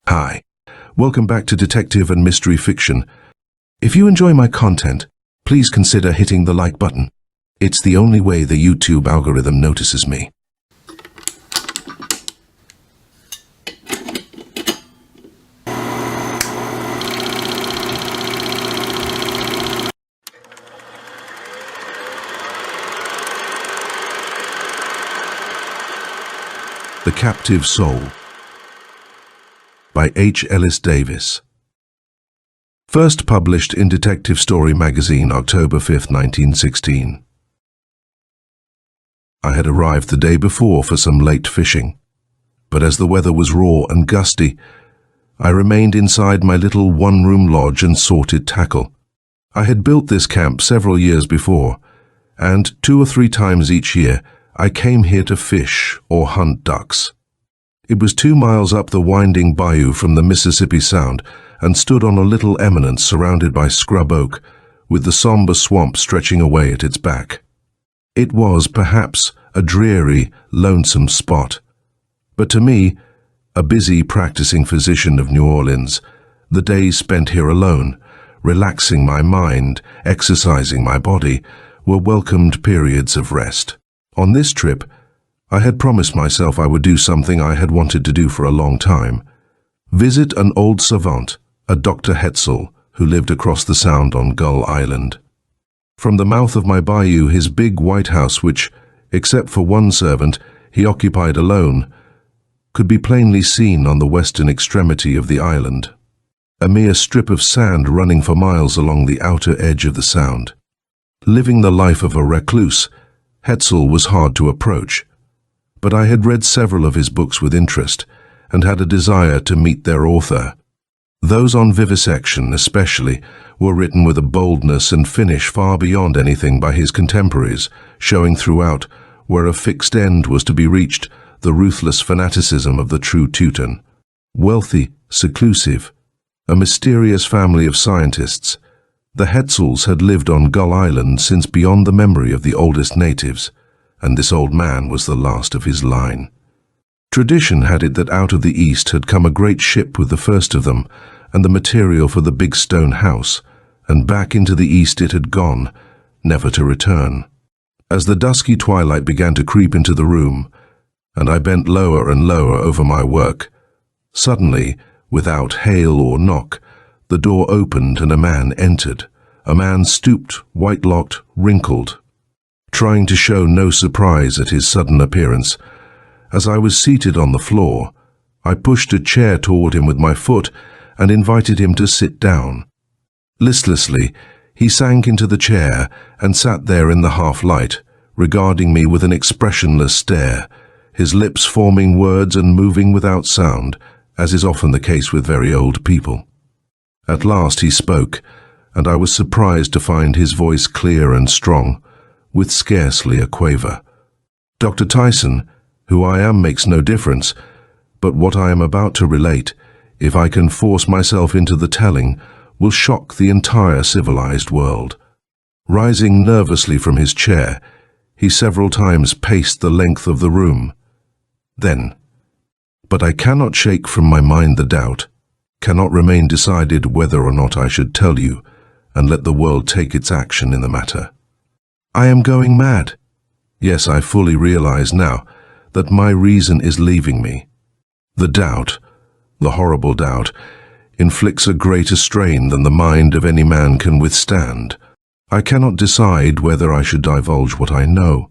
Hi, welcome back to Detective and Mystery Fiction. If you enjoy my content, please consider hitting the like button. It's the only way the YouTube algorithm notices me. The Captive Soul by H. Ellis Davis. First published in Detective Story magazine, October 5, 1916. I had arrived the day before for some late fishing, but as the weather was raw and gusty, I remained inside my little one-room lodge and sorted tackle. I had built this camp several years before, and 2 or 3 times each year I came here to fish or hunt ducks. It was 2 miles up the winding bayou from the Mississippi Sound and stood on a little eminence surrounded by scrub oak, with the somber swamp stretching away at its back. It was, perhaps, a dreary, lonesome spot. But to me, a busy practicing physician of New Orleans, the days spent here alone, relaxing my mind, exercising my body, were welcomed periods of rest. On this trip, I had promised myself I would do something I had wanted to do for a long time. Visit an old savant, a Dr. Hetzel, who lived across the Sound on Gull Island. From the mouth of my bayou, his big white house, which, except for one servant, he occupied alone, could be plainly seen on the western extremity of the island, a mere strip of sand running for miles along the outer edge of the Sound. Living the life of a recluse, Hetzel was hard to approach, but I had read several of his books with interest and had a desire to meet their author. Those on vivisection, especially, were written with a boldness and finish far beyond anything by his contemporaries, showing throughout, where a fixed end was to be reached, the ruthless fanaticism of the true Teuton. Wealthy, seclusive, a mysterious family of scientists, the Hetzels had lived on Gull Island since beyond the memory of the oldest natives, and this old man was the last of his line. Tradition had it that out of the east had come a great ship with the first of them, and the material for the big stone house, and back into the east it had gone, never to return. As the dusky twilight began to creep into the room, and I bent lower and lower over my work, suddenly, without hail or knock, the door opened and a man entered. A man stooped, white-locked, wrinkled, trying to show no surprise at his sudden appearance. As I was seated on the floor, I pushed a chair toward him with my foot and invited him to sit down. Listlessly, he sank into the chair and sat there in the half-light, regarding me with an expressionless stare, his lips forming words and moving without sound, as is often the case with very old people. At last he spoke, and I was surprised to find his voice clear and strong, with scarcely a quaver. Dr. Tyson, who I am makes no difference, but what I am about to relate, if I can force myself into the telling, will shock the entire civilized world. Rising nervously from his chair, he several times paced the length of the room. Then, but I cannot shake from my mind the doubt, cannot remain decided whether or not I should tell you, and let the world take its action in the matter. I am going mad. Yes, I fully realize now that my reason is leaving me. The doubt, the horrible doubt, inflicts a greater strain than the mind of any man can withstand. I cannot decide whether I should divulge what I know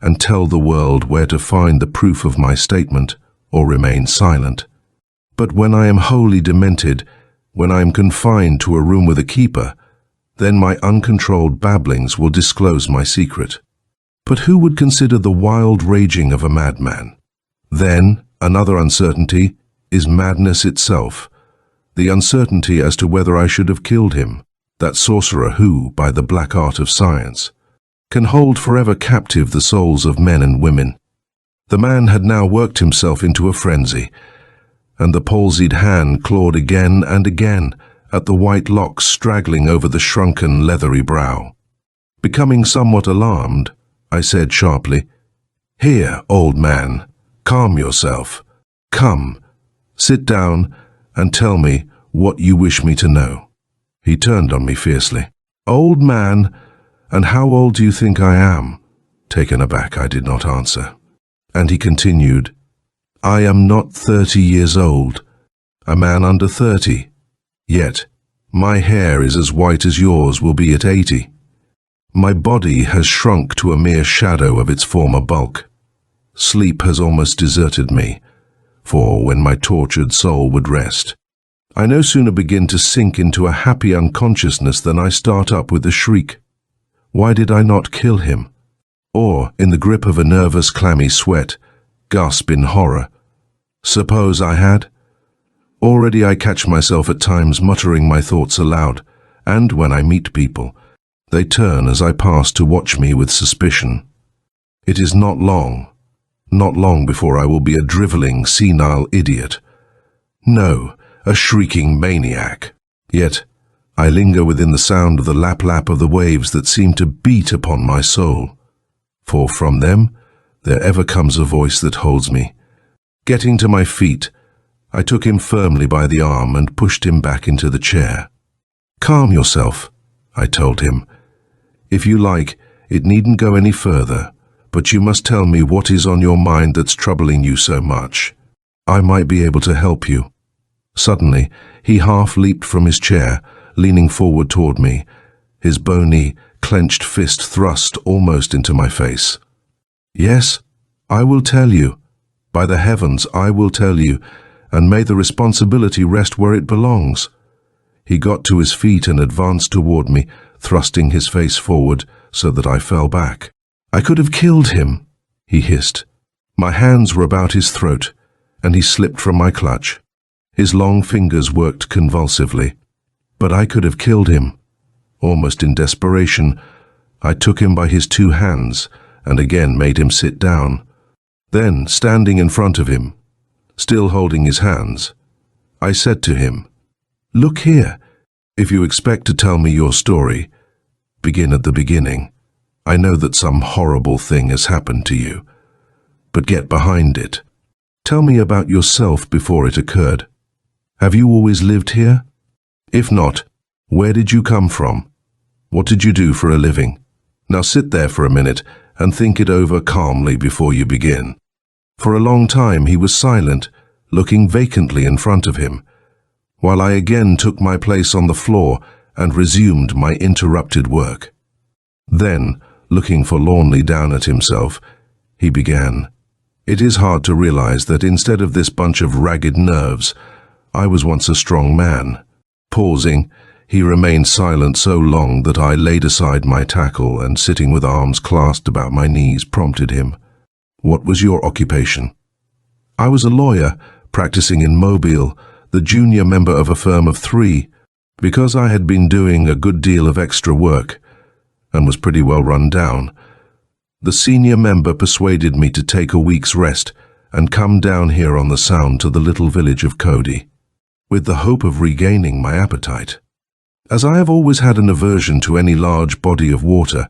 and tell the world where to find the proof of my statement or remain silent. But when I am wholly demented, when I am confined to a room with a keeper, then my uncontrolled babblings will disclose my secret. But who would consider the wild raging of a madman? Then, another uncertainty is madness itself, the uncertainty as to whether I should have killed him, that sorcerer who, by the black art of science, can hold forever captive the souls of men and women. The man had now worked himself into a frenzy, and the palsied hand clawed again and again at the white locks straggling over the shrunken, leathery brow. Becoming somewhat alarmed, I said sharply, "Here, old man, calm yourself. Come, sit down and tell me what you wish me to know." He turned on me fiercely. "Old man, and how old do you think I am?" Taken aback, I did not answer. And he continued, "I am not 30 years old, a man under 30. Yet, my hair is as white as yours will be at 80. My body has shrunk to a mere shadow of its former bulk. Sleep has almost deserted me, for when my tortured soul would rest, I no sooner begin to sink into a happy unconsciousness than I start up with a shriek. Why did I not kill him? Or, in the grip of a nervous, clammy sweat, gasp in horror. Suppose I had? Already I catch myself at times muttering my thoughts aloud, and when I meet people, they turn as I pass to watch me with suspicion. It is not long before I will be a drivelling, senile idiot. No, a shrieking maniac. Yet, I linger within the sound of the lap-lap of the waves that seem to beat upon my soul. For from them, there ever comes a voice that holds me. Getting to my feet, I took him firmly by the arm and pushed him back into the chair. "Calm yourself," I told him. "If you like, it needn't go any further, but you must tell me what is on your mind that's troubling you so much. I might be able to help you." Suddenly, he half leaped from his chair, leaning forward toward me, his bony, clenched fist thrust almost into my face. "Yes, I will tell you. By the heavens, I will tell you, and may the responsibility rest where it belongs." He got to his feet and advanced toward me, thrusting his face forward so that I fell back. "I could have killed him," he hissed. My hands were about his throat, and he slipped from my clutch. His long fingers worked convulsively. But I could have killed him. Almost in desperation, I took him by his two hands and again made him sit down. Then, standing in front of him, still holding his hands, I said to him, "Look here, if you expect to tell me your story, begin at the beginning. I know that some horrible thing has happened to you, but get behind it. Tell me about yourself before it occurred. Have you always lived here? If not, where did you come from? What did you do for a living? Now sit there for a minute and think it over calmly before you begin." For a long time he was silent, looking vacantly in front of him, while I again took my place on the floor and resumed my interrupted work. Then, looking forlornly down at himself, he began, "It is hard to realize that instead of this bunch of ragged nerves, I was once a strong man." Pausing, he remained silent so long that I laid aside my tackle and, sitting with arms clasped about my knees, prompted him, "What was your occupation?" "I was a lawyer, practicing in Mobile, the junior member of a firm of 3, because I had been doing a good deal of extra work and was pretty well run down. The senior member persuaded me to take a week's rest and come down here on the Sound to the little village of Cody, with the hope of regaining my appetite. As I have always had an aversion to any large body of water,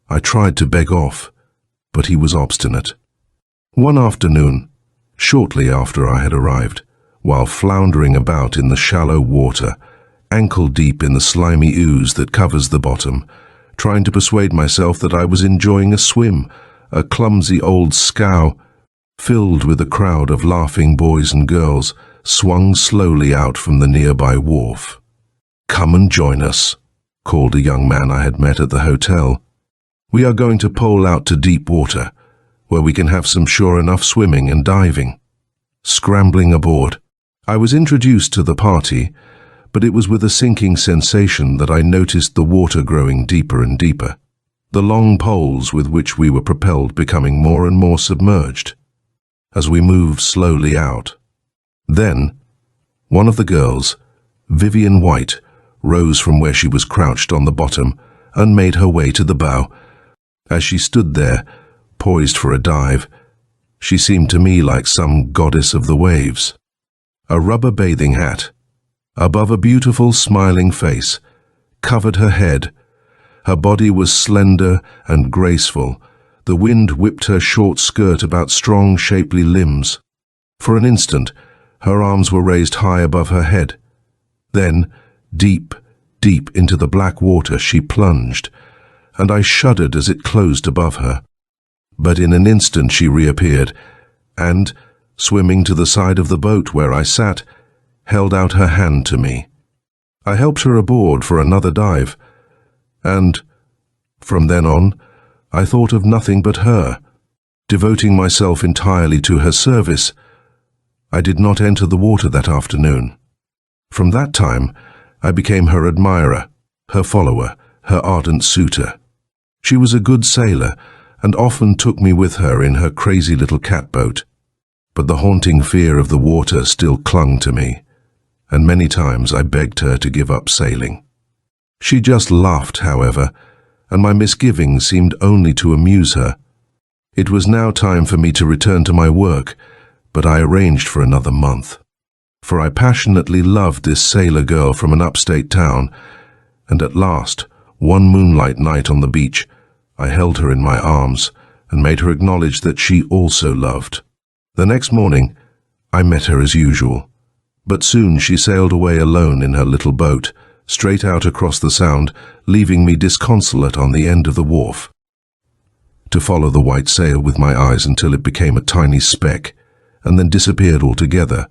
I tried to beg off, but he was obstinate. One afternoon, shortly after I had arrived, while floundering about in the shallow water, ankle-deep in the slimy ooze that covers the bottom, trying to persuade myself that I was enjoying a swim, a clumsy old scow, filled with a crowd of laughing boys and girls, swung slowly out from the nearby wharf. "Come and join us," called a young man I had met at the hotel. "We are going to pole out to deep water, where we can have some sure enough swimming and diving." Scrambling aboard, I was introduced to the party, but it was with a sinking sensation that I noticed the water growing deeper and deeper, the long poles with which we were propelled becoming more and more submerged, as we moved slowly out. Then, one of the girls, Vivian White, rose from where she was crouched on the bottom and made her way to the bow. As she stood there, poised for a dive, she seemed to me like some goddess of the waves. A rubber bathing hat, above a beautiful smiling face, covered her head. Her body was slender and graceful. The wind whipped her short skirt about strong, shapely limbs. For an instant, Her arms were raised high above her head. Then, deep, deep into the black water she plunged, and I shuddered as it closed above her. But in an instant she reappeared, and, swimming to the side of the boat where I sat, held out her hand to me. I helped her aboard for another dive, and, from then on, I thought of nothing but her. Devoting myself entirely to her service, I did not enter the water that afternoon. From that time, I became her admirer, her follower, her ardent suitor. She was a good sailor, and often took me with her in her crazy little catboat. But the haunting fear of the water still clung to me, and many times I begged her to give up sailing. She just laughed, however, and my misgivings seemed only to amuse her. It was now time for me to return to my work, but I arranged for another month. For I passionately loved this sailor girl from an upstate town, and at last, one moonlight night on the beach, I held her in my arms and made her acknowledge that she also loved. The next morning, I met her as usual, but soon she sailed away alone in her little boat, straight out across the Sound, leaving me disconsolate on the end of the wharf. To follow the white sail with my eyes until it became a tiny speck, and then disappeared altogether,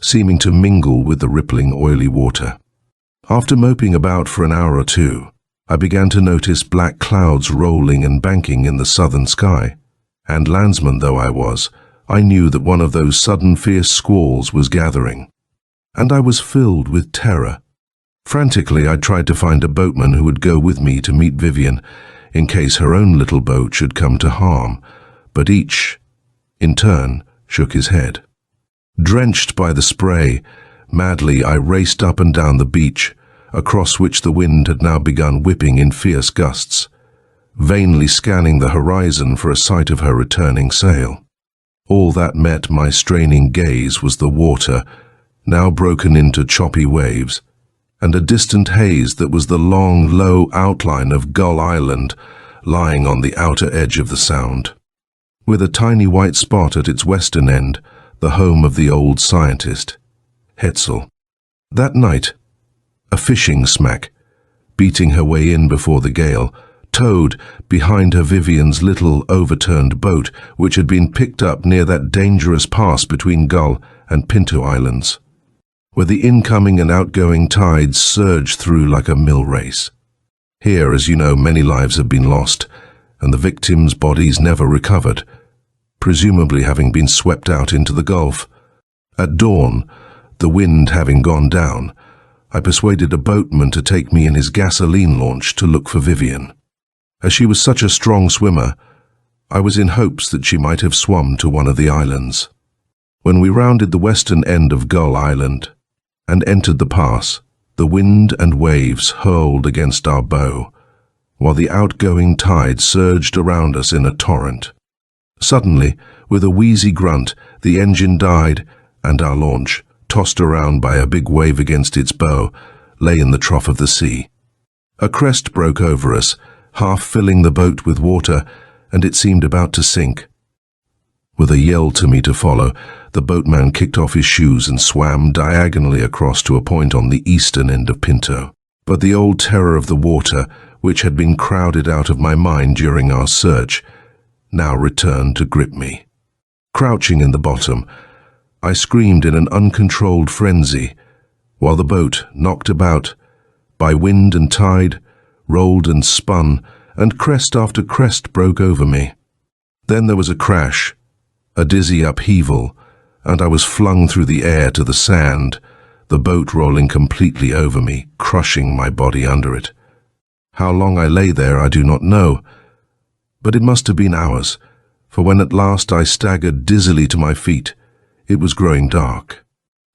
seeming to mingle with the rippling oily water. After moping about for an hour or two, I began to notice black clouds rolling and banking in the southern sky, and landsman though I was, I knew that one of those sudden fierce squalls was gathering, and I was filled with terror. Frantically, I tried to find a boatman who would go with me to meet Vivian, in case her own little boat should come to harm, but each, in turn, shook his head. Drenched by the spray, madly I raced up and down the beach, across which the wind had now begun whipping in fierce gusts, vainly scanning the horizon for a sight of her returning sail. All that met my straining gaze was the water, now broken into choppy waves, and a distant haze that was the long, low outline of Gull Island lying on the outer edge of the Sound, with a tiny white spot at its western end, the home of the old scientist, Hetzel. That night, a fishing smack, beating her way in before the gale, towed behind her Vivian's little overturned boat, which had been picked up near that dangerous pass between Gull and Pinto Islands, where the incoming and outgoing tides surged through like a mill race. Here, as you know, many lives have been lost, and the victims' bodies never recovered, presumably having been swept out into the Gulf. At dawn, the wind having gone down, I persuaded a boatman to take me in his gasoline launch to look for Vivian. As she was such a strong swimmer, I was in hopes that she might have swum to one of the islands. When we rounded the western end of Gull Island and entered the pass, the wind and waves hurled against our bow, while the outgoing tide surged around us in a torrent. Suddenly, with a wheezy grunt, the engine died, and our launch, tossed around by a big wave against its bow, lay in the trough of the sea. A crest broke over us, half filling the boat with water, and it seemed about to sink. With a yell to me to follow, the boatman kicked off his shoes and swam diagonally across to a point on the eastern end of Pinto. But the old terror of the water, which had been crowded out of my mind during our search, now returned to grip me. Crouching in the bottom, I screamed in an uncontrolled frenzy, while the boat, knocked about by wind and tide, rolled and spun, and crest after crest broke over me. Then there was a crash, a dizzy upheaval, and I was flung through the air to the sand, the boat rolling completely over me, crushing my body under it. How long I lay there I do not know, but it must have been hours, for when at last I staggered dizzily to my feet, it was growing dark.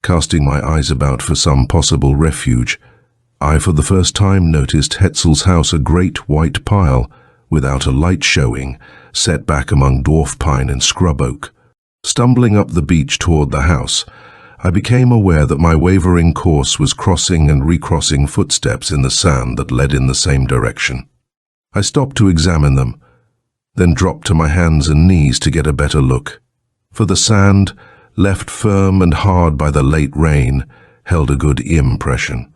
Casting my eyes about for some possible refuge, I for the first time noticed Hetzel's house a great white pile, without a light showing, set back among dwarf pine and scrub oak. Stumbling up the beach toward the house, I became aware that my wavering course was crossing and recrossing footsteps in the sand that led in the same direction. I stopped to examine them, then dropped to my hands and knees to get a better look. For the sand, left firm and hard by the late rain, held a good impression,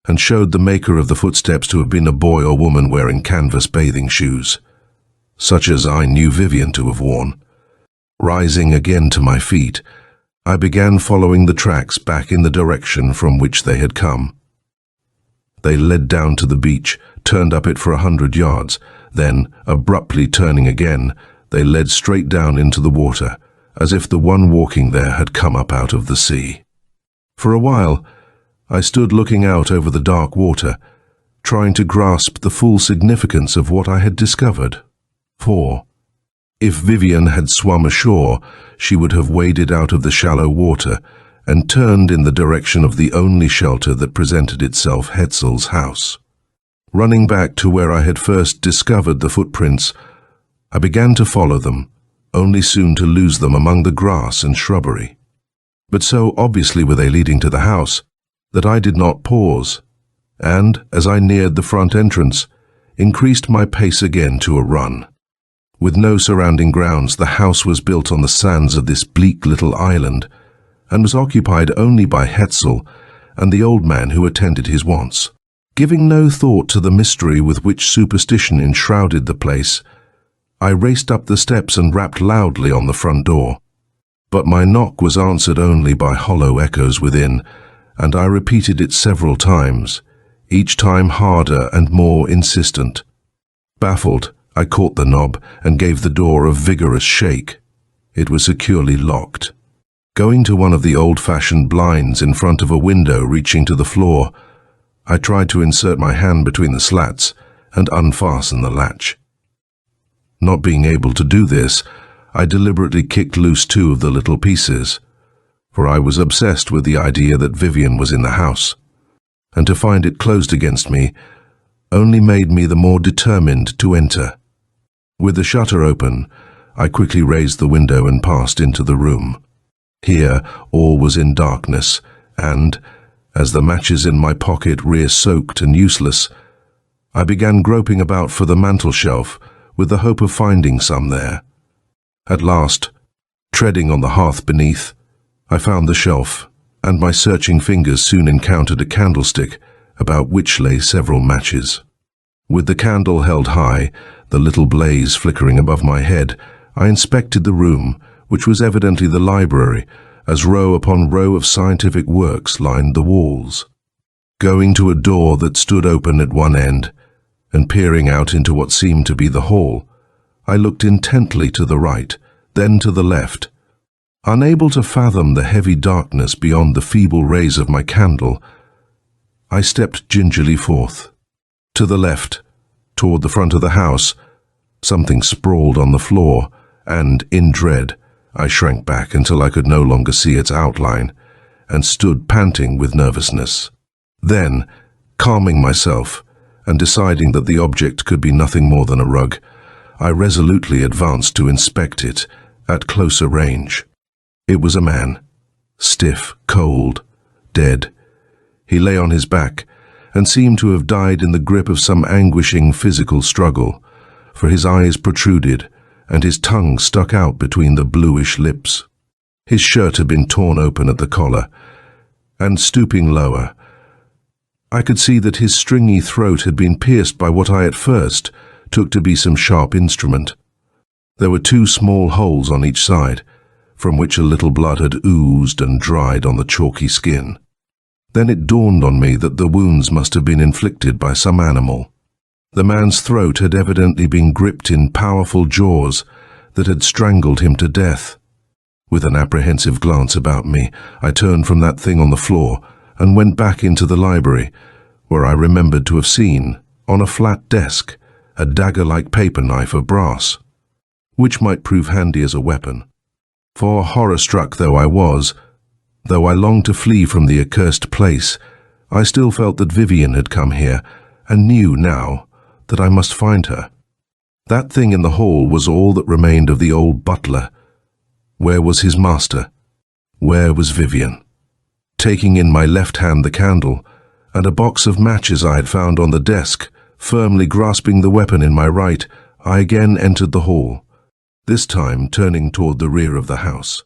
and showed the maker of the footsteps to have been a boy or woman wearing canvas bathing shoes, such as I knew Vivian to have worn. Rising again to my feet, I began following the tracks back in the direction from which they had come. They led down to the beach, turned up it for 100 yards, then, abruptly turning again, they led straight down into the water, as if the one walking there had come up out of the sea. For a while, I stood looking out over the dark water, trying to grasp the full significance of what I had discovered. For, if Vivian had swum ashore, she would have waded out of the shallow water and turned in the direction of the only shelter that presented itself, Hetzel's house. Running back to where I had first discovered the footprints, I began to follow them, only soon to lose them among the grass and shrubbery. But so obviously were they leading to the house that I did not pause, and, as I neared the front entrance, increased my pace again to a run. With no surrounding grounds, the house was built on the sands of this bleak little island, and was occupied only by Hetzel and the old man who attended his wants. Giving no thought to the mystery with which superstition enshrouded the place, I raced up the steps and rapped loudly on the front door. But my knock was answered only by hollow echoes within, and I repeated it several times, each time harder and more insistent. Baffled, I caught the knob and gave the door a vigorous shake. It was securely locked. Going to one of the old-fashioned blinds in front of a window reaching to the floor, I tried to insert my hand between the slats and unfasten the latch. Not being able to do this, I deliberately kicked loose 2 of the little pieces, for I was obsessed with the idea that Vivian was in the house, and to find it closed against me only made me the more determined to enter. With the shutter open, I quickly raised the window and passed into the room. Here all was in darkness, and, as the matches in my pocket rear-soaked and useless, I began groping about for the mantel-shelf with the hope of finding some there. At last, treading on the hearth beneath, I found the shelf, and my searching fingers soon encountered a candlestick, about which lay several matches. With the candle held high, the little blaze flickering above my head, I inspected the room, which was evidently the library, as row upon row of scientific works lined the walls. Going to a door that stood open at one end, and peering out into what seemed to be the hall, I looked intently to the right, then to the left. Unable to fathom the heavy darkness beyond the feeble rays of my candle, I stepped gingerly forth. To the left, toward the front of the house, something sprawled on the floor, and, in dread, I shrank back until I could no longer see its outline, and stood panting with nervousness. Then, calming myself, and deciding that the object could be nothing more than a rug, I resolutely advanced to inspect it at closer range. It was a man, stiff, cold, dead. He lay on his back, and seemed to have died in the grip of some anguishing physical struggle, for his eyes protruded, and his tongue stuck out between the bluish lips. His shirt had been torn open at the collar, and stooping lower, I could see that his stringy throat had been pierced by what I at first took to be some sharp instrument. There were 2 small holes on each side, from which a little blood had oozed and dried on the chalky skin. Then it dawned on me that the wounds must have been inflicted by some animal. The man's throat had evidently been gripped in powerful jaws that had strangled him to death. With an apprehensive glance about me, I turned from that thing on the floor and went back into the library, where I remembered to have seen, on a flat desk, a dagger-like paper knife of brass, which might prove handy as a weapon. For, horror-struck though I was, though I longed to flee from the accursed place, I still felt that Vivian had come here, and knew now that I must find her. That thing in the hall was all that remained of the old butler. Where was his master? Where was Vivian? Taking in my left hand the candle, and a box of matches I had found on the desk, firmly grasping the weapon in my right, I again entered the hall, this time turning toward the rear of the house.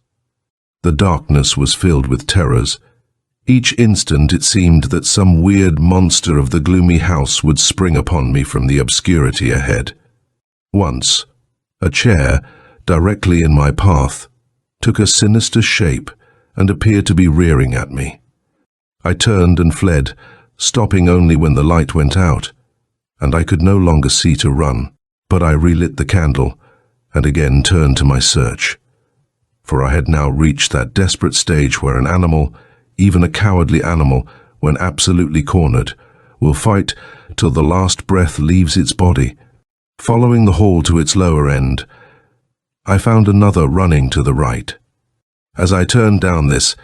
The darkness was filled with terrors. Each instant it seemed that some weird monster of the gloomy house would spring upon me from the obscurity ahead. Once, a chair, directly in my path, took a sinister shape and appeared to be rearing at me. I turned and fled, stopping only when the light went out, and I could no longer see to run, but I relit the candle and again turned to my search. For I had now reached that desperate stage where an animal, even a cowardly animal, when absolutely cornered, will fight till the last breath leaves its body. Following the hall to its lower end, I found another running to the right. As I turned down this,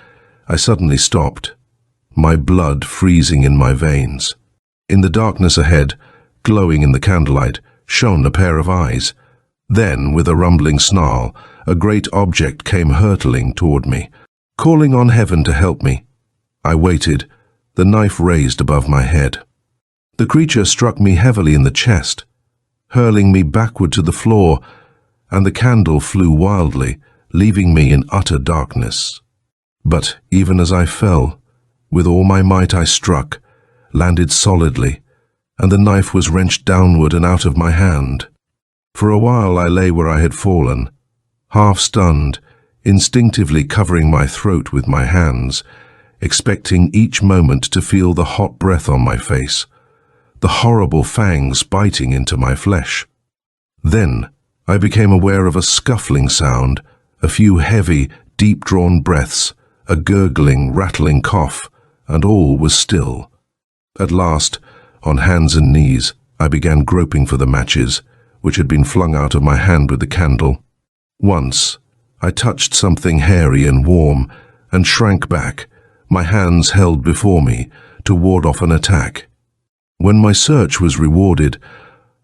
I suddenly stopped, my blood freezing in my veins. In the darkness ahead, glowing in the candlelight, shone a pair of eyes. Then, with a rumbling snarl, a great object came hurtling toward me, calling on heaven to help me. I waited, the knife raised above my head. The creature struck me heavily in the chest, hurling me backward to the floor, and the candle flew wildly, leaving me in utter darkness. But even as I fell, with all my might I struck, landed solidly, and the knife was wrenched downward and out of my hand. For a while I lay where I had fallen, half stunned, instinctively covering my throat with my hands, expecting each moment to feel the hot breath on my face, the horrible fangs biting into my flesh. Then I became aware of a scuffling sound, a few heavy, deep-drawn breaths, a gurgling, rattling cough, and all was still. At last, on hands and knees, I began groping for the matches, which had been flung out of my hand with the candle. Once, I touched something hairy and warm, and shrank back, my hands held before me, to ward off an attack. When my search was rewarded,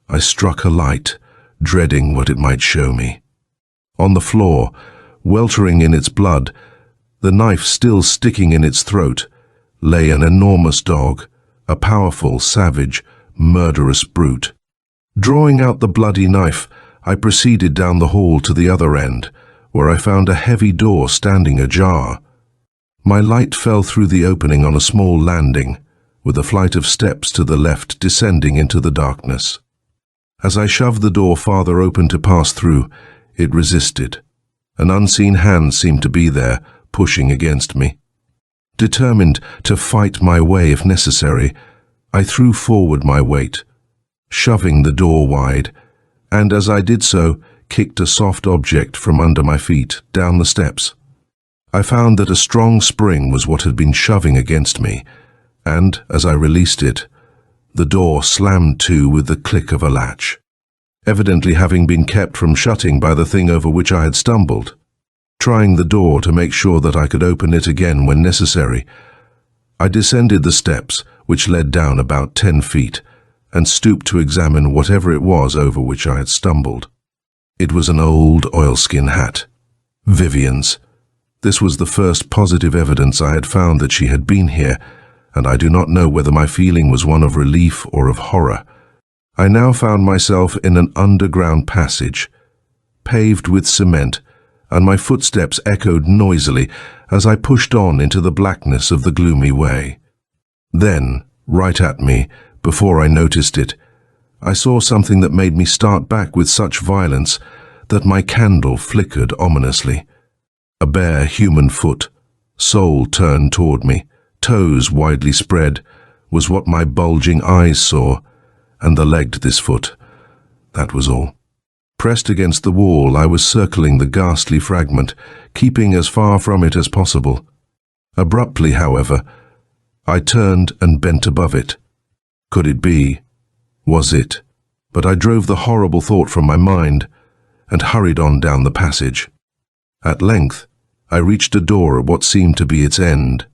I struck a light, dreading what it might show me. On the floor, weltering in its blood, the knife still sticking in its throat, lay an enormous dog, a powerful, savage, murderous brute. Drawing out the bloody knife, I proceeded down the hall to the other end, where I found a heavy door standing ajar. My light fell through the opening on a small landing, with a flight of steps to the left descending into the darkness. As I shoved the door farther open to pass through, it resisted. An unseen hand seemed to be there, pushing against me. Determined to fight my way if necessary, I threw forward my weight, shoving the door wide, and as I did so, kicked a soft object from under my feet down the steps. I found that a strong spring was what had been shoving against me, and, as I released it, the door slammed to with the click of a latch, evidently having been kept from shutting by the thing over which I had stumbled. Trying the door to make sure that I could open it again when necessary, I descended the steps, which led down about 10 feet, and stooped to examine whatever it was over which I had stumbled. It was an old oilskin hat. Vivian's. This was the first positive evidence I had found that she had been here, and I do not know whether my feeling was one of relief or of horror. I now found myself in an underground passage, paved with cement, and my footsteps echoed noisily as I pushed on into the blackness of the gloomy way. Then, right at me, before I noticed it, I saw something that made me start back with such violence that my candle flickered ominously. A bare human foot, sole turned toward me, toes widely spread, was what my bulging eyes saw, and the leg to this foot. That was all. Pressed against the wall, I was circling the ghastly fragment, keeping as far from it as possible. Abruptly, however, I turned and bent above it. Could it be? Was it? But I drove the horrible thought from my mind and hurried on down the passage. At length, I reached a door at what seemed to be its end.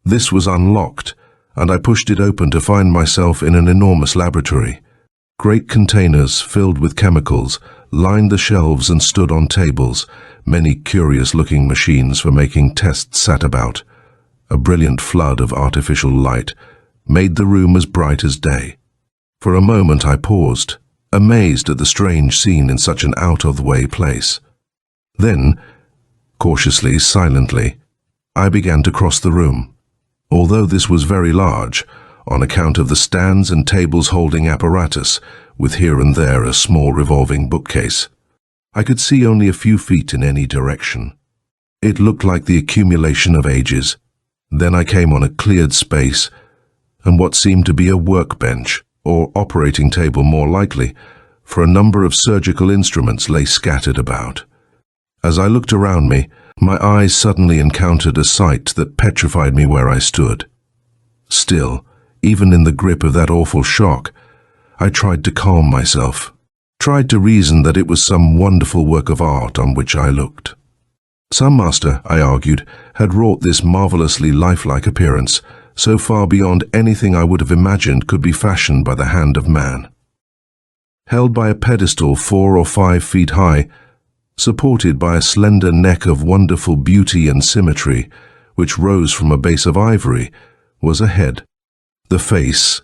This was unlocked, and I pushed it open to find myself in an enormous laboratory. Great containers filled with chemicals lined the shelves and stood on tables. Many curious-looking machines for making tests sat about. A brilliant flood of artificial light made the room as bright as day. For a moment I paused, amazed at the strange scene in such an out-of-the-way place. Then, Cautiously, silently, I began to cross the room. Although this was very large, on account of the stands and tables holding apparatus, with here and there a small revolving bookcase, I could see only a few feet in any direction. It looked like the accumulation of ages. Then I came on a cleared space, and what seemed to be a workbench, or operating table more likely, for a number of surgical instruments lay scattered about. As I looked around me, my eyes suddenly encountered a sight that petrified me where I stood. Still, even in the grip of that awful shock, I tried to calm myself, tried to reason that it was some wonderful work of art on which I looked. Some master, I argued, had wrought this marvelously lifelike appearance, so far beyond anything I would have imagined could be fashioned by the hand of man. Held by a pedestal 4 or 5 feet high, supported by a slender neck of wonderful beauty and symmetry, which rose from a base of ivory, was a head. The face,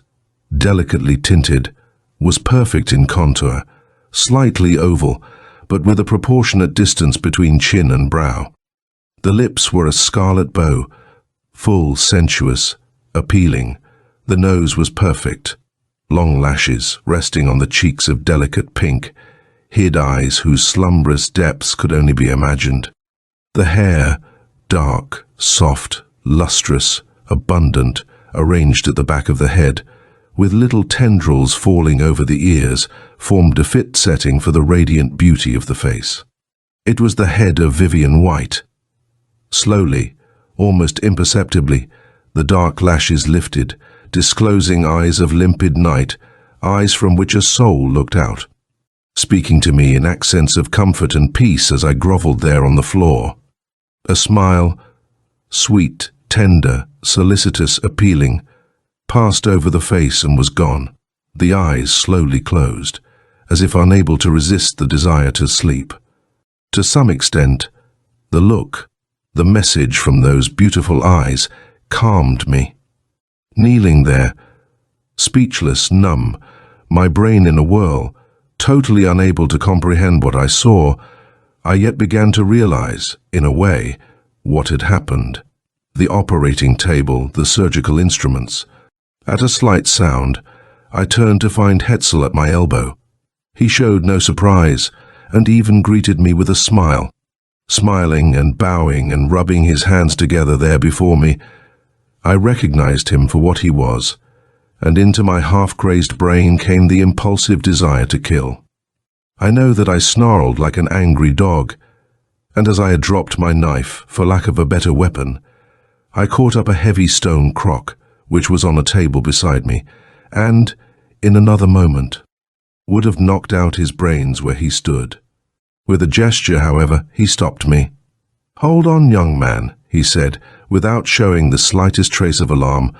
delicately tinted, was perfect in contour, slightly oval, but with a proportionate distance between chin and brow. The lips were a scarlet bow, full, sensuous, appealing. The nose was perfect, long lashes resting on the cheeks of delicate pink, hid eyes whose slumbrous depths could only be imagined. The hair, dark, soft, lustrous, abundant, arranged at the back of the head, with little tendrils falling over the ears, formed a fit setting for the radiant beauty of the face. It was the head of Vivian White. Slowly, almost imperceptibly, the dark lashes lifted, disclosing eyes of limpid night, eyes from which a soul looked out, speaking to me in accents of comfort and peace as I grovelled there on the floor. A smile, sweet, tender, solicitous, appealing, passed over the face and was gone. The eyes slowly closed, as if unable to resist the desire to sleep. To some extent, the look, the message from those beautiful eyes, calmed me. Kneeling there, speechless, numb, my brain in a whirl, totally unable to comprehend what I saw, I yet began to realize, in a way, what had happened. The operating table, the surgical instruments. At a slight sound, I turned to find Hetzel at my elbow. He showed no surprise, and even greeted me with a smile, smiling and bowing and rubbing his hands together there before me. I recognized him for what he was, and into my half-crazed brain came the impulsive desire to kill. I know that I snarled like an angry dog, and as I had dropped my knife, for lack of a better weapon, I caught up a heavy stone crock, which was on a table beside me, and, in another moment, would have knocked out his brains where he stood. With a gesture, however, he stopped me. "Hold on, young man," he said, without showing the slightest trace of alarm.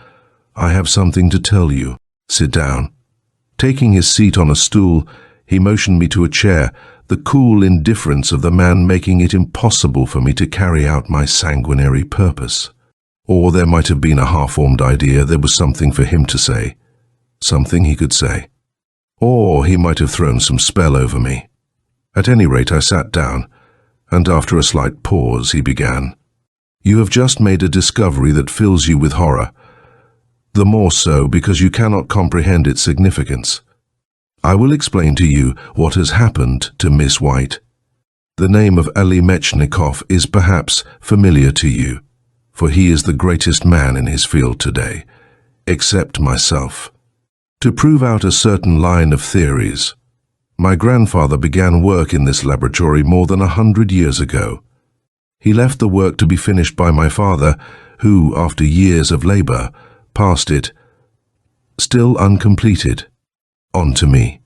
"I have something to tell you. Sit down." Taking his seat on a stool, he motioned me to a chair, the cool indifference of the man making it impossible for me to carry out my sanguinary purpose. Or there might have been a half-formed idea there was something for him to say, something he could say. Or he might have thrown some spell over me. At any rate, I sat down, and after a slight pause, he began. "You have just made a discovery that fills you with horror, the more so because you cannot comprehend its significance. I will explain to you what has happened to Miss White. The name of Ellis Metchnikoff is perhaps familiar to you, for he is the greatest man in his field today, except myself. To prove out a certain line of theories, my grandfather began work in this laboratory more than 100 years ago. He left the work to be finished by my father, who, after years of labor, passed it, still uncompleted, on to me,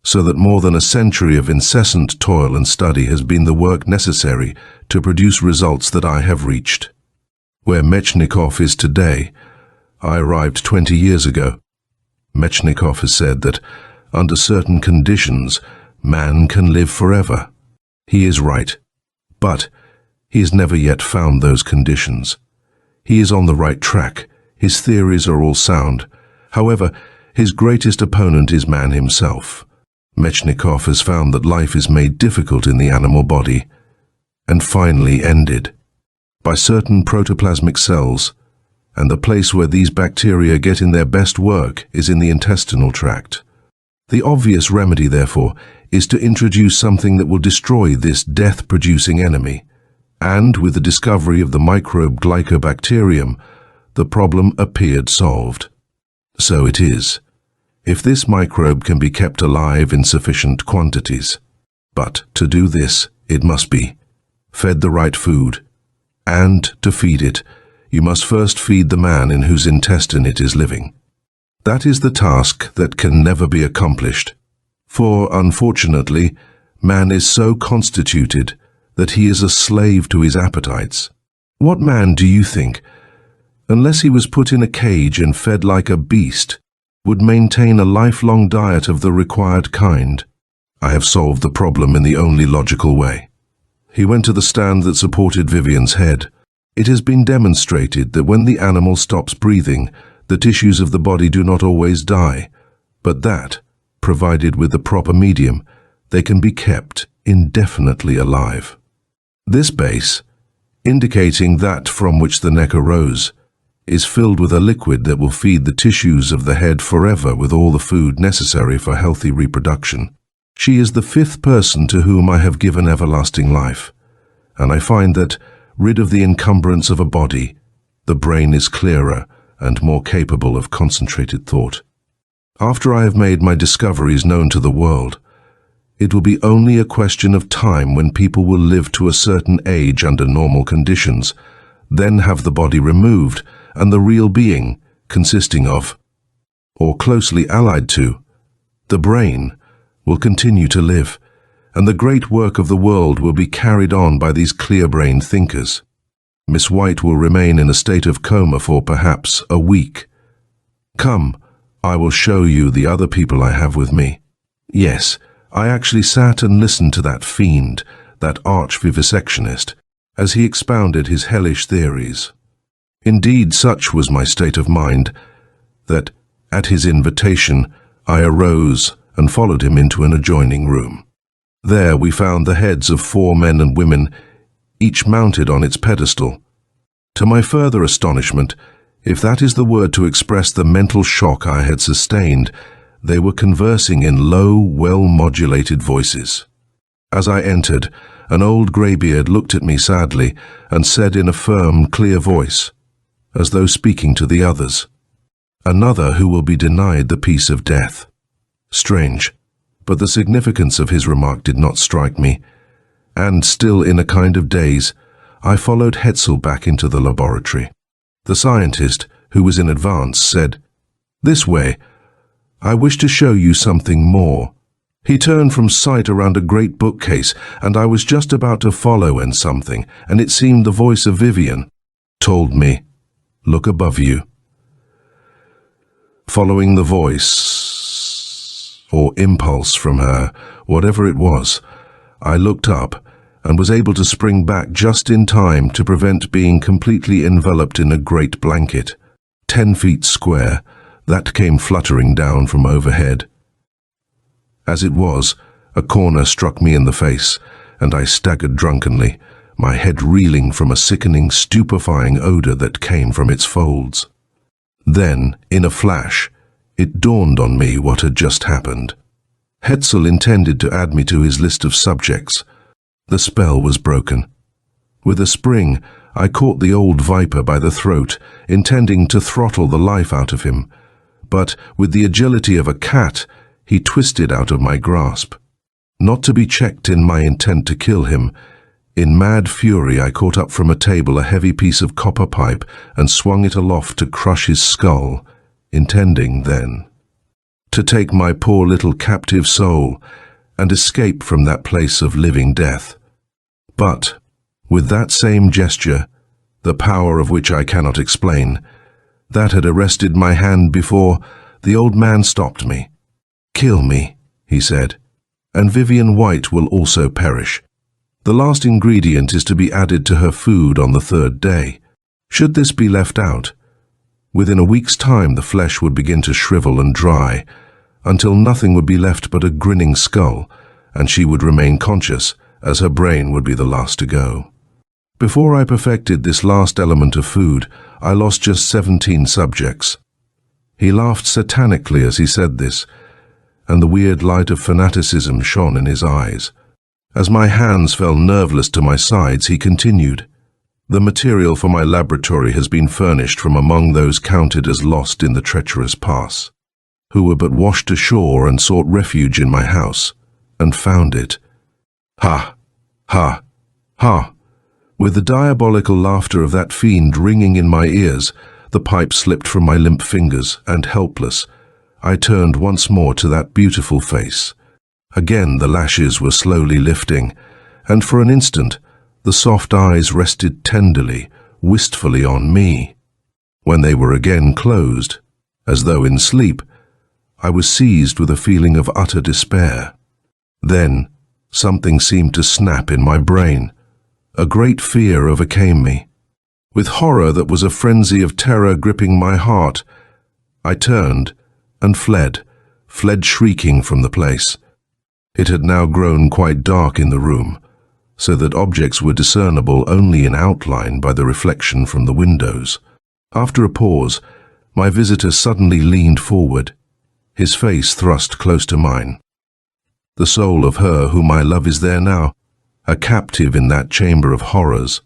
so that more than a century of incessant toil and study has been the work necessary to produce results that I have reached. Where Metchnikoff is today, I arrived 20 years ago. Metchnikoff has said that, under certain conditions, man can live forever. He is right, but he has never yet found those conditions. He is on the right track. His theories are all sound. However, his greatest opponent is man himself. Metchnikoff has found that life is made difficult in the animal body, and finally ended by certain protoplasmic cells, and the place where these bacteria get in their best work is in the intestinal tract. The obvious remedy, therefore, is to introduce something that will destroy this death-producing enemy, and with the discovery of the microbe Glycobacterium, the problem appeared solved. So it is, if this microbe can be kept alive in sufficient quantities. But to do this, it must be fed the right food, and to feed it, you must first feed the man in whose intestine it is living. That is the task that can never be accomplished, for, unfortunately, man is so constituted that he is a slave to his appetites. What man, do you think, unless he was put in a cage and fed like a beast, would maintain a lifelong diet of the required kind? I have solved the problem in the only logical way. He went to the stand that supported Vivian's head. It has been demonstrated that when the animal stops breathing, the tissues of the body do not always die, but that, provided with the proper medium, they can be kept indefinitely alive. This base, indicating that from which the neck arose, is filled with a liquid that will feed the tissues of the head forever with all the food necessary for healthy reproduction. She is the 5th person to whom I have given everlasting life, and I find that, rid of the encumbrance of a body, the brain is clearer and more capable of concentrated thought. After I have made my discoveries known to the world, it will be only a question of time when people will live to a certain age under normal conditions, then have the body removed, and the real being, consisting of, or closely allied to, the brain, will continue to live, and the great work of the world will be carried on by these clear-brained thinkers. Miss White will remain in a state of coma for perhaps a week. Come, I will show you the other people I have with me. Yes, I actually sat and listened to that fiend, that arch-vivisectionist, as he expounded his hellish theories. Indeed, such was my state of mind, that, at his invitation, I arose and followed him into an adjoining room. There we found the heads of 4 men and women, each mounted on its pedestal. To my further astonishment, if that is the word to express the mental shock I had sustained, they were conversing in low, well-modulated voices. As I entered, an old greybeard looked at me sadly and said in a firm, clear voice, as though speaking to the others, "Another who will be denied the peace of death." Strange, but the significance of his remark did not strike me, and still in a kind of daze, I followed Hetzel back into the laboratory. The scientist, who was in advance, said, "This way. I wish to show you something more." He turned from sight around a great bookcase, and I was just about to follow when something, and it seemed the voice of Vivian, told me, "Look above you." Following the voice, or impulse from her, whatever it was, I looked up and was able to spring back just in time to prevent being completely enveloped in a great blanket, 10 feet square, that came fluttering down from overhead. As it was, a corner struck me in the face, and I staggered drunkenly, my head reeling from a sickening, stupefying odor that came from its folds. Then, in a flash, it dawned on me what had just happened. Hetzel intended to add me to his list of subjects. The spell was broken. With a spring, I caught the old viper by the throat, intending to throttle the life out of him, but with the agility of a cat, he twisted out of my grasp. Not to be checked in my intent to kill him, in mad fury I caught up from a table a heavy piece of copper pipe and swung it aloft to crush his skull, intending, then, to take my poor little captive soul and escape from that place of living death. But, with that same gesture, the power of which I cannot explain, that had arrested my hand before, the old man stopped me. "Kill me," he said, "and Vivian White will also perish. The last ingredient is to be added to her food on the 3rd day. Should this be left out, within a week's time the flesh would begin to shrivel and dry, until nothing would be left but a grinning skull, and she would remain conscious as her brain would be the last to go. Before I perfected this last element of food, I lost just 17 subjects. He laughed satanically as he said this, and the weird light of fanaticism shone in his eyes. As my hands fell nerveless to my sides, he continued, "The material for my laboratory has been furnished from among those counted as lost in the treacherous pass, who were but washed ashore and sought refuge in my house, and found it." Ha! Ha! Ha! With the diabolical laughter of that fiend ringing in my ears, the pipe slipped from my limp fingers, and helpless, I turned once more to that beautiful face. Again the lashes were slowly lifting, and for an instant the soft eyes rested tenderly, wistfully on me. When they were again closed, as though in sleep, I was seized with a feeling of utter despair. Then something seemed to snap in my brain. A great fear overcame me. With horror that was a frenzy of terror gripping my heart, I turned and fled shrieking from the place. It had now grown quite dark in the room, so that objects were discernible only in outline by the reflection from the windows. After a pause, my visitor suddenly leaned forward, his face thrust close to mine. "The soul of her whom I love is there now, a captive in that chamber of horrors.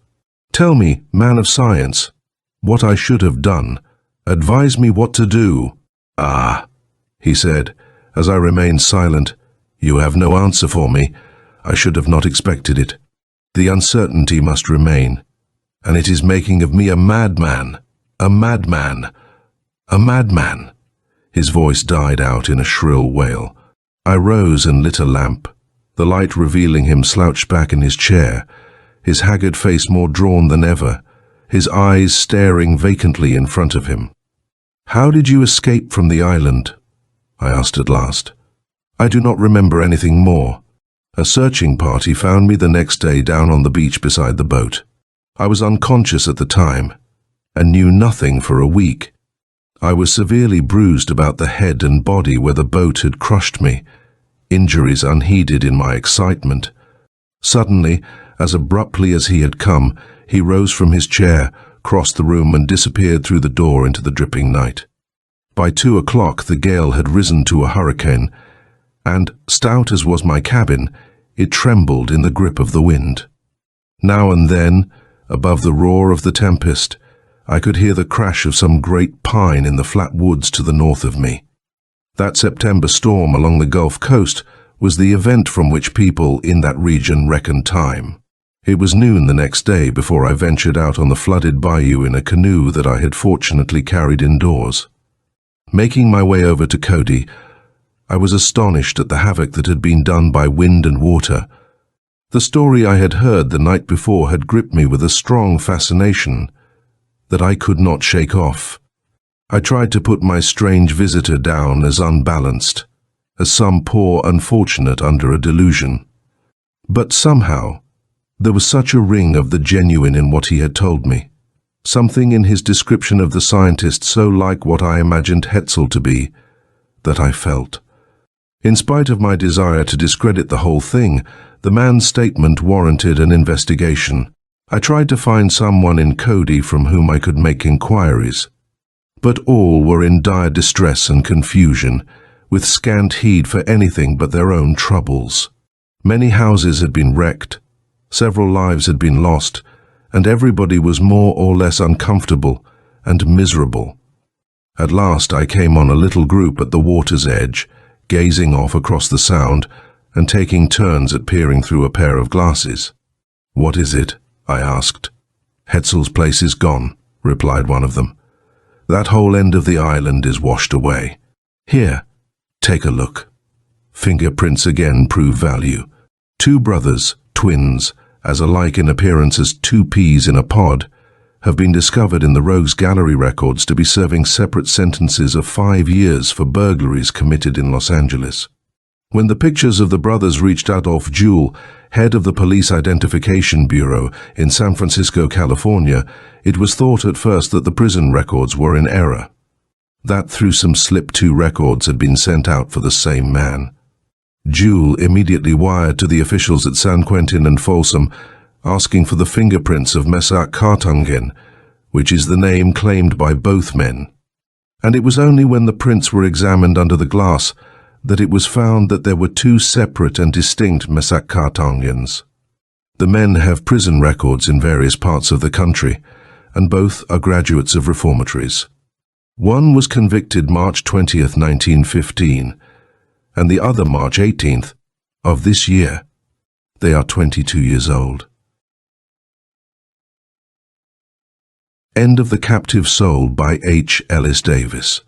Tell me, man of science, what I should have done. Advise me what to do." "Ah," he said, as I remained silent, "you have no answer for me. I should have not expected it. The uncertainty must remain, and it is making of me a madman, a madman, a madman." His voice died out in a shrill wail. I rose and lit a lamp, the light revealing him slouched back in his chair, his haggard face more drawn than ever, his eyes staring vacantly in front of him. "How did you escape from the island?" I asked at last. "I do not remember anything more. A searching party found me the next day down on the beach beside the boat. I was unconscious at the time, and knew nothing for a week. I was severely bruised about the head and body where the boat had crushed me, injuries unheeded in my excitement. Suddenly, as abruptly as he had come, he rose from his chair, crossed the room and disappeared through the door into the dripping night. By 2 o'clock the gale had risen to a hurricane, and, stout as was my cabin, it trembled in the grip of the wind. Now and then, above the roar of the tempest, I could hear the crash of some great pine in the flat woods to the north of me. That September storm along the Gulf Coast was the event from which people in that region reckoned time. It was noon the next day before I ventured out on the flooded bayou in a canoe that I had fortunately carried indoors. Making my way over to Cody, I was astonished at the havoc that had been done by wind and water. The story I had heard the night before had gripped me with a strong fascination that I could not shake off. I tried to put my strange visitor down as unbalanced, as some poor unfortunate under a delusion. But somehow, there was such a ring of the genuine in what he had told me, something in his description of the scientist so like what I imagined Hetzel to be, that I felt. In spite of my desire to discredit the whole thing, the man's statement warranted an investigation. I tried to find someone in Cody from whom I could make inquiries. But all were in dire distress and confusion, with scant heed for anything but their own troubles. Many houses had been wrecked, several lives had been lost, and everybody was more or less uncomfortable and miserable. At last I came on a little group at the water's edge, gazing off across the sound and taking turns at peering through a pair of glasses. "What is it?" I asked. "Hetzel's place is gone," replied one of them. "That whole end of the island is washed away. Here, take a look." Fingerprints again prove value. 2 brothers, twins, as alike in appearance as 2 peas in a pod, have been discovered in the Rogues Gallery records to be serving separate sentences of 5 years for burglaries committed in Los Angeles. When the pictures of the brothers reached Adolph Jewell, head of the Police Identification Bureau in San Francisco, California, it was thought at first that the prison records were in error, that through some slip 2 records had been sent out for the same man. Jewel immediately wired to the officials at San Quentin and Folsom, asking for the fingerprints of Mesak Kartungen, which is the name claimed by both men. And it was only when the prints were examined under the glass that it was found that there were two separate and distinct Mesak Kartungens. The men have prison records in various parts of the country, and both are graduates of reformatories. One was convicted March 20th, 1915, and the other March 18th of this year. They are 22 years old. End of The Captive Soul by H. Ellis Davis.